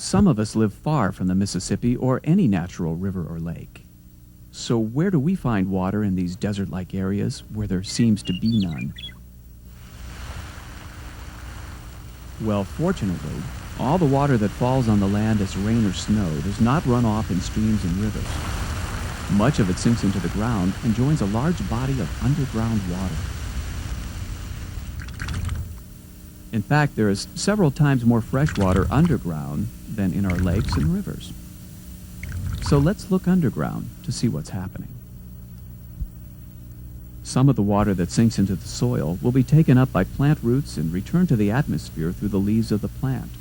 Some of us live far from the Mississippi or any natural river or lake. So where do we find water in these desert-like areas where there seems to be none? Well, fortunately, all the water that falls on the land as rain or snow does not run off in streams and rivers. Much of it sinks into the ground and joins a large body of underground water. In fact, there is several times more fresh water underground than in our lakes and rivers. So let's look underground to see what's happening. Some of the water that sinks into the soil will be taken up by plant roots and returned to the atmosphere through the leaves of the plant.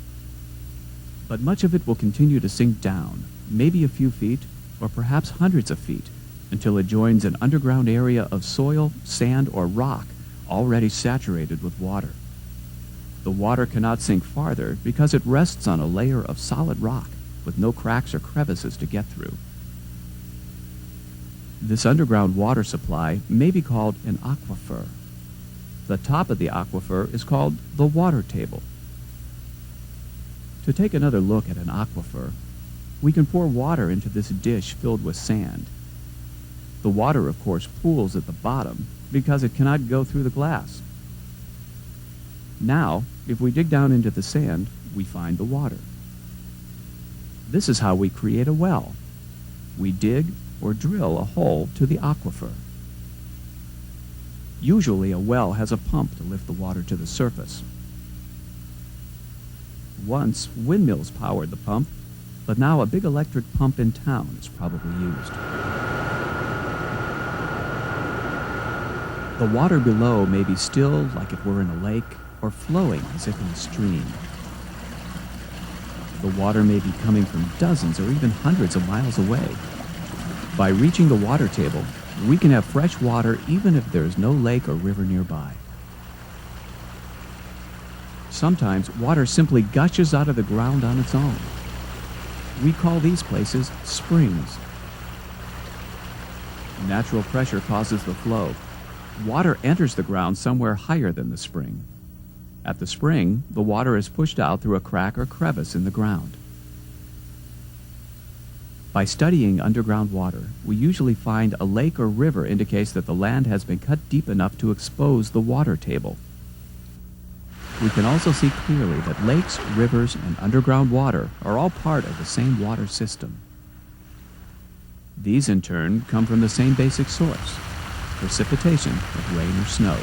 But much of it will continue to sink down, maybe a few feet, or perhaps hundreds of feet, until it joins an underground area of soil, sand, or rock already saturated with water. The water cannot sink farther because it rests on a layer of solid rock with no cracks or crevices to get through. This underground water supply may be called an aquifer. The top of the aquifer is called the water table. To take another look at an aquifer, we can pour water into this dish filled with sand. The water, of course, pools at the bottom because it cannot go through the glass. Now, if we dig down into the sand, we find the water. This is how we create a well. We dig or drill a hole to the aquifer. Usually a well has a pump to lift the water to the surface. Once, windmills powered the pump, but now a big electric pump in town is probably used. The water below may be still like it were in a lake, or flowing as if in a stream. The water may be coming from dozens or even hundreds of miles away. By reaching the water table, we can have fresh water even if there is no lake or river nearby. Sometimes water simply gushes out of the ground on its own. We call these places springs. Natural pressure causes the flow. Water enters the ground somewhere higher than the spring. At the spring, the water is pushed out through a crack or crevice in the ground. By studying underground water, we usually find a lake or river indicates that the land has been cut deep enough to expose the water table. We can also see clearly that lakes, rivers, and underground water are all part of the same water system. These, in turn, come from the same basic source, precipitation of rain or snow.